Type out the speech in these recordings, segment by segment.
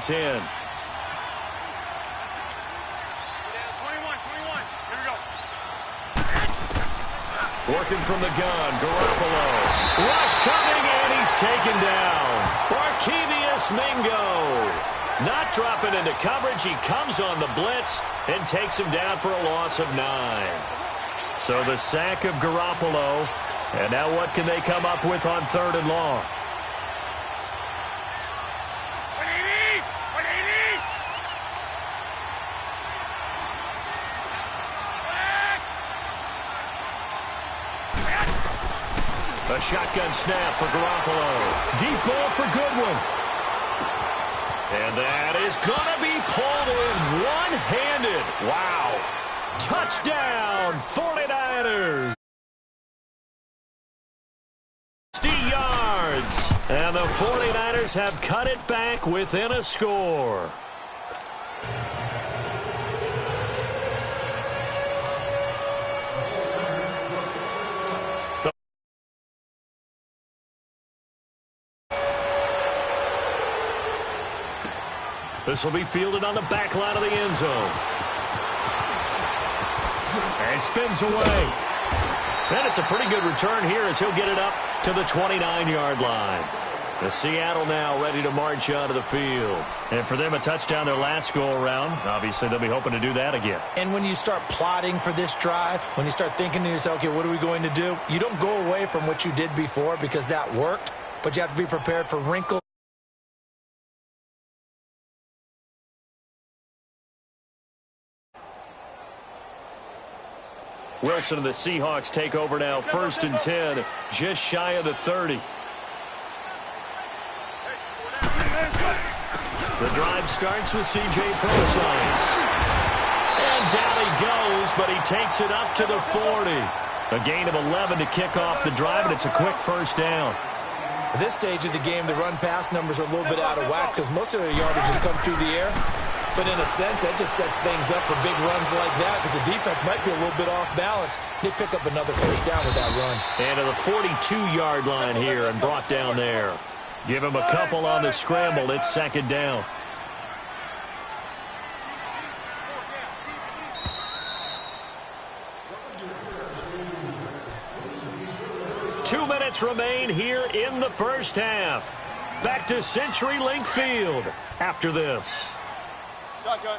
and 10. Working from the gun, Garoppolo. Rush coming, and he's taken down. Barkevious Mingo. Not dropping into coverage. He comes on the blitz and takes him down for a loss of 9. So the sack of Garoppolo. And now what can they come up with on 3rd and long? A shotgun snap for Garoppolo. Deep ball for Goodwin. And that is going to be pulled in one-handed. Wow. Touchdown, 49ers. 60 yards. And the 49ers have cut it back within a score. This will be fielded on the back line of the end zone. And spins away. And it's a pretty good return here as he'll get it up to the 29-yard line. The Seattle now ready to march onto the field. And for them, a touchdown their last go-around. Obviously, they'll be hoping to do that again. And when you start plotting for this drive, when you start thinking to yourself, okay, what are we going to do? You don't go away from what you did before because that worked, but you have to be prepared for wrinkles. Wilson and the Seahawks take over now, 1st and 10, just shy of the 30. The drive starts with C.J. Prosise. And down he goes, but he takes it up to the 40. A gain of 11 to kick off the drive, and it's a quick 1st down. At this stage of the game, the run-pass numbers are a little bit out of whack because most of their yardage has come through the air. But in a sense, that just sets things up for big runs like that because the defense might be a little bit off balance. They pick up another 1st down with that run. And to the 42-yard line here and brought down there. Give him a couple on the scramble. It's 2nd down. Two minutes remain here in the 1st half. Back to CenturyLink Field after this. Shotgun.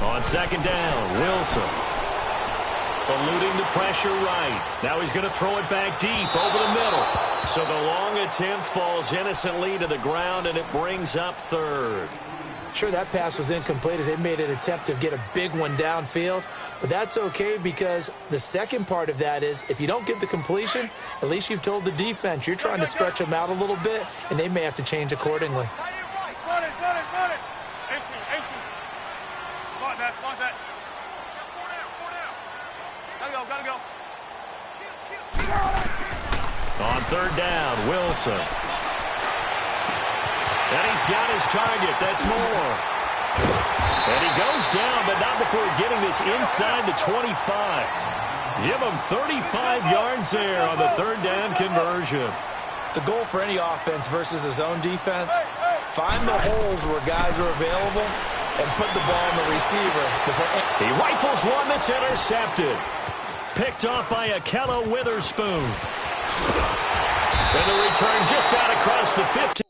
On 2nd down, Wilson. Eluding the pressure right. Now he's going to throw it back deep over the middle. So the long attempt falls innocently to the ground, and it brings up 3rd. Sure, that pass was incomplete as they made an attempt to get a big one downfield. But that's okay because the second part of that is if you don't get the completion, at least you've told the defense you're trying to stretch them out a little bit, and they may have to change accordingly. Run it. 18. Block that. Gotta go. On 3rd down, Wilson. And he's got his target. That's Moore. And he goes down, but not before getting this inside the 25. Give him 35 yards there on the 3rd down conversion. The goal for any offense versus his own defense, find the holes where guys are available and put the ball on the receiver. He rifles one that's intercepted. Picked off by Ahkello Witherspoon. And the return just out across the 50.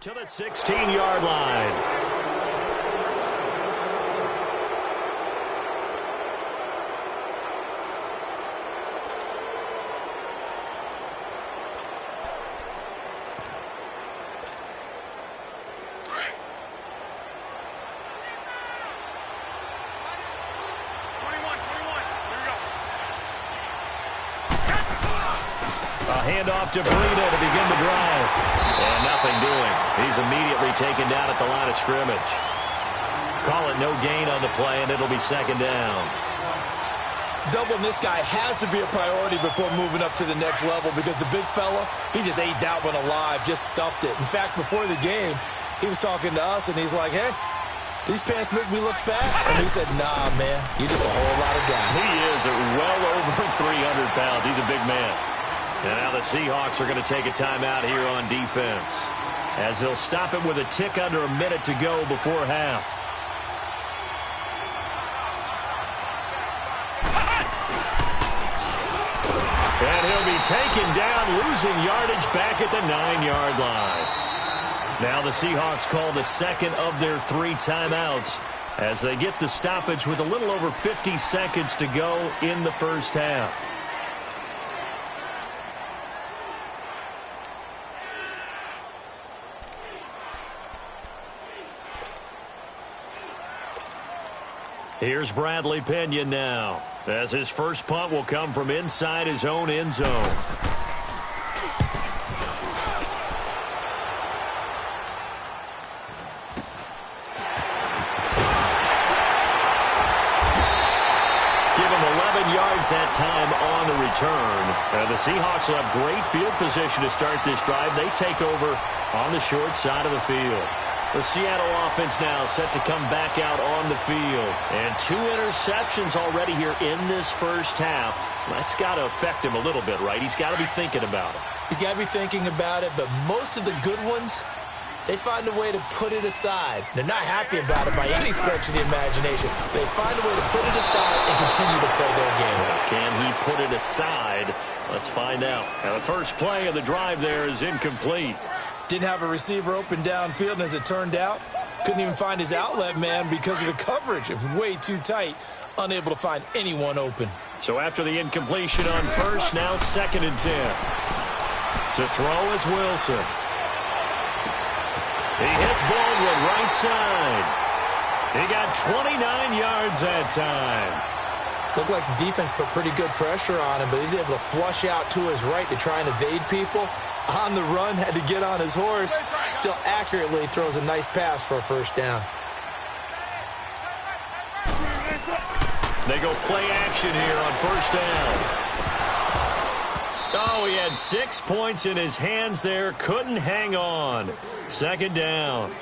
To the 16-yard line. Handoff to Breida to begin the drive. And nothing doing. He's immediately taken down at the line of scrimmage. Call it no gain on the play, and it'll be second down. Doubling this guy has to be a priority before moving up to the next level because the big fella, he just ate that one alive, just stuffed it. In fact, before the game, he was talking to us, and he's like, hey, these pants make me look fat? And we said, nah, man, you're just a whole lot of guy. He is at well over 300 pounds. He's a big man. And now the Seahawks are going to take a timeout here on defense as they'll stop it with a tick under a minute to go before half. And he'll be taken down, losing yardage back at the 9-yard line. Now the Seahawks call the second of their 3 timeouts as they get the stoppage with a little over 50 seconds to go in the first half. Here's Bradley Pinion now, as his first punt will come from inside his own end zone. Give him 11 yards that time on the return. The Seahawks will have great field position to start this drive. They take over on the short side of the field. The Seattle offense now set to come back out on the field. And 2 interceptions already here in this first half. That's got to affect him a little bit, right? He's got to be thinking about it. He's got to be thinking about it, but most of the good ones, they find a way to put it aside. They're not happy about it by any stretch of the imagination. They find a way to put it aside and continue to play their game. Can he put it aside? Let's find out. And the first play of the drive there is incomplete. Didn't have a receiver open downfield, and as it turned out, couldn't even find his outlet man because of the coverage. It was way too tight, unable to find anyone open. So after the incompletion on first, now 2nd and 10. To throw is Wilson. He hits Baldwin right side. He got 29 yards that time. Looked like the defense put pretty good pressure on him, but he's able to flush out to his right to try and evade people. On the run, had to get on his horse. Still accurately throws a nice pass for a first down. They go play action here on first down. Oh, he had 6 points in his hands there. Couldn't hang on. 2nd down.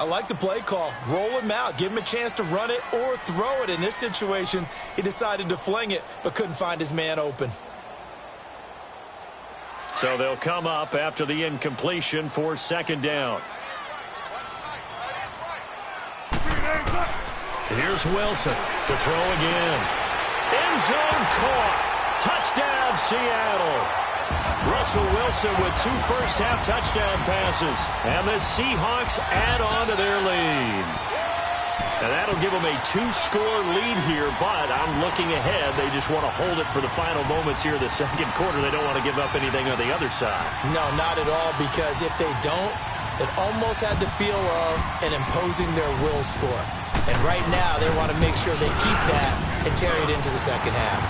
I like the play call. Roll him out. Give him a chance to run it or throw it. In this situation, he decided to fling it, but couldn't find his man open. So they'll come up after the incompletion for 2nd down. Here's Wilson to throw again. End zone caught. Touchdown, Seattle. Russell Wilson with 2 first-half touchdown passes. And the Seahawks add on to their lead. And that'll give them a 2-score lead here, but I'm looking ahead. They just want to hold it for the final moments here of the second quarter. They don't want to give up anything on the other side. No, not at all, because if they don't, it almost had the feel of an imposing their will score. And right now, they want to make sure they keep that and carry it into the second half.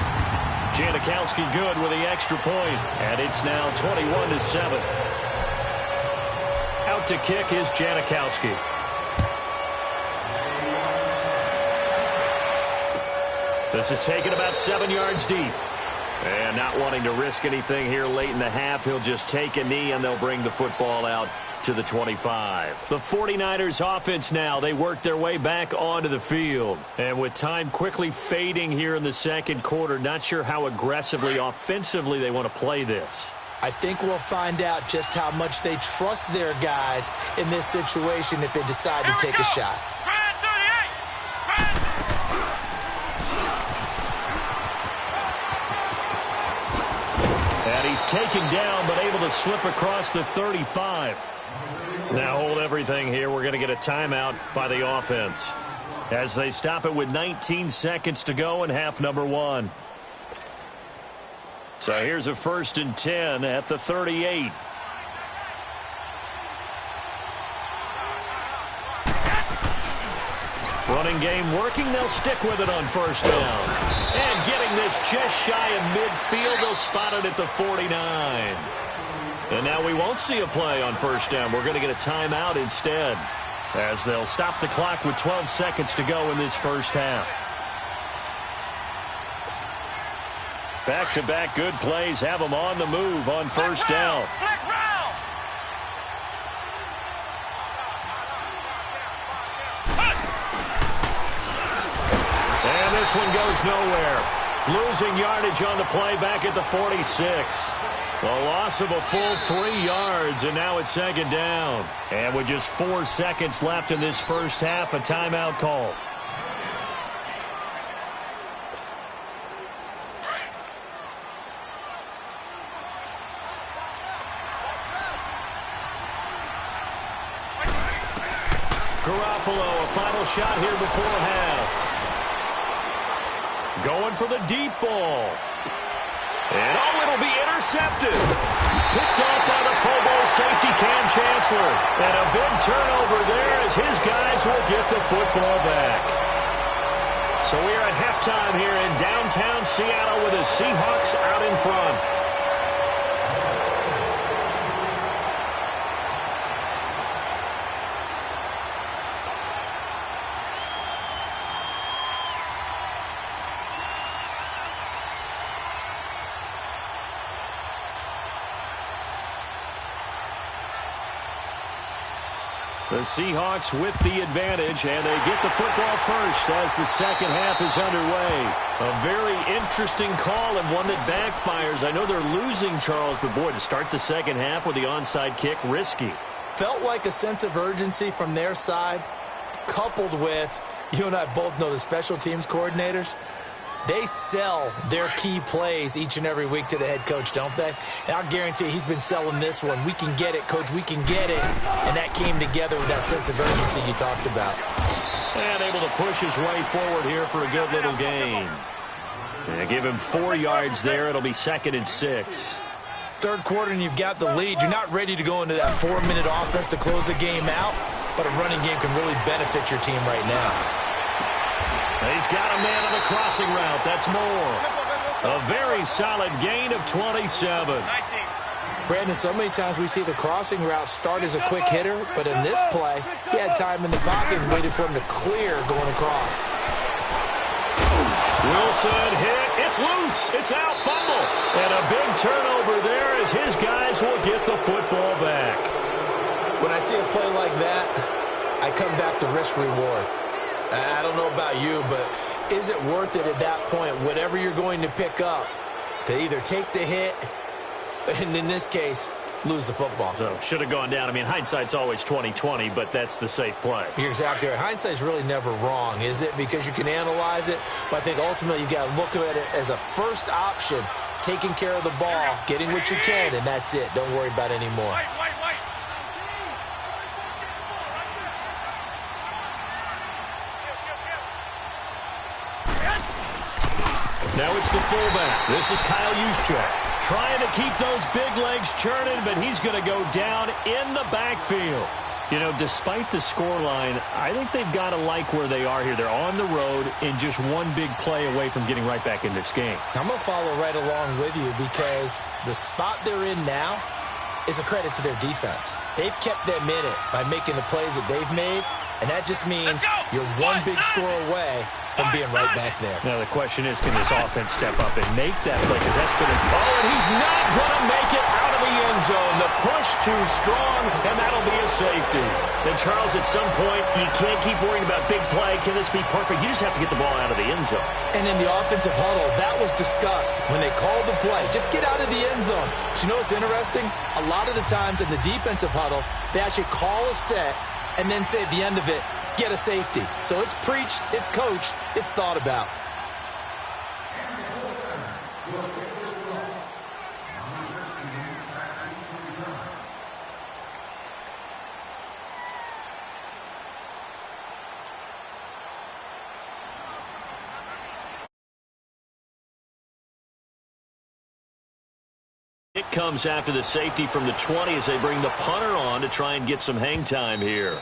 Janikowski good with the extra point, and it's now 21-7. Out to kick is Janikowski. This is taken about 7 yards deep. And not wanting to risk anything here late in the half, he'll just take a knee and they'll bring the football out to the 25. The 49ers offense now, they work their way back onto the field. And with time quickly fading here in the second quarter, not sure how aggressively, offensively they want to play this. I think we'll find out just how much they trust their guys in this situation if they decide to take a shot. And he's taken down, but able to slip across the 35. Now hold everything here. We're going to get a timeout by the offense as they stop it with 19 seconds to go in half number 1. So here's a 1st and 10 at the 38. Running game working. They'll stick with it on first down. And getting this just shy of midfield. They'll spot it at the 49. And now we won't see a play on first down. We're going to get a timeout instead, as they'll stop the clock with 12 seconds to go in this first half. Back-to-back good plays have them on the move on first down. And this one goes nowhere. Losing yardage on the play back at the 46. A loss of a full 3 yards, and now it's second down. And with just 4 seconds left in this first half, a timeout call. Garoppolo, a final shot here before half. Going for the deep ball. And it'll be intercepted. Picked off by the Pro Bowl safety Cam Chancellor. And a big turnover there as his guys will get the football back. So we are at halftime here in downtown Seattle with the Seahawks out in front. The Seahawks with the advantage, and they get the football first as the second half is underway. A very interesting call and one that backfires. I know they're losing, Charles, but boy, to start the second half with the onside kick, risky. Felt like a sense of urgency from their side, coupled with, you and I both know the special teams coordinators. They sell their key plays each and every week to the head coach, don't they? And I'll guarantee he's been selling this one. We can get it, coach, we can get it. And that came together with that sense of urgency you talked about. And able to push his way forward here for a good little gain. And give him 4 yards there. It'll be 2nd and 6. Third quarter and you've got the lead. You're not ready to go into that 4-minute offense to close the game out, but a running game can really benefit your team right now. He's got a man on the crossing route. That's Moore. A very solid gain of 27. Brandon, so many times we see the crossing route start as a quick hitter, but in this play, he had time in the pocket and waited for him to clear going across. Wilson hit. It's loose. It's out. Fumble. And a big turnover there as his guys will get the football back. When I see a play like that, I come back to risk reward. I don't know about you, but is it worth it at that point, whatever you're going to pick up, to either take the hit, and in this case, lose the football? So, should have gone down. I mean, hindsight's always 20/20, but that's the safe play. You're exactly right. Hindsight's really never wrong, is it? Because you can analyze it, but I think ultimately you got to look at it as a first option, taking care of the ball, getting what you can, and that's it. Don't worry about any more. Now it's the fullback. This is Kyle Juszczyk. Trying to keep those big legs churning, but he's going to go down in the backfield. You know, despite the scoreline, I think they've got to like where they are here. They're on the road and just one big play away from getting right back in this game. I'm going to follow right along with you because the spot they're in now is a credit to their defense. They've kept them in it by making the plays that they've made, and that just means you're one big score away from being right back there. Now the question is, can this offense step up and make that play? Because that's been and he's not going to make it out of the end zone. The push too strong, and that'll be a safety. And Charles, at some point, you can't keep worrying about big play. Can this be perfect? You just have to get the ball out of the end zone. And in the offensive huddle, that was discussed when they called the play. Just get out of the end zone. But you know what's interesting? A lot of the times in the defensive huddle, they actually call a set and then say at the end of it, get a safety. So it's preached, it's coached, it's thought about. It comes after the safety from the 20 as they bring the punter on to try and get some hang time here.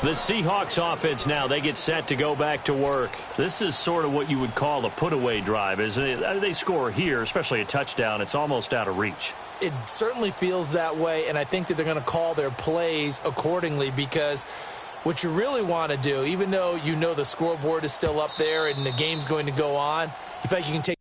The Seahawks offense now, they get set to go back to work. This is sort of what you would call a put-away drive, isn't it? They score here, especially a touchdown. It's almost out of reach. It certainly feels that way, and I think that they're going to call their plays accordingly, because what you really want to do, even though you know the scoreboard is still up there and the game's going to go on, you feel like you can take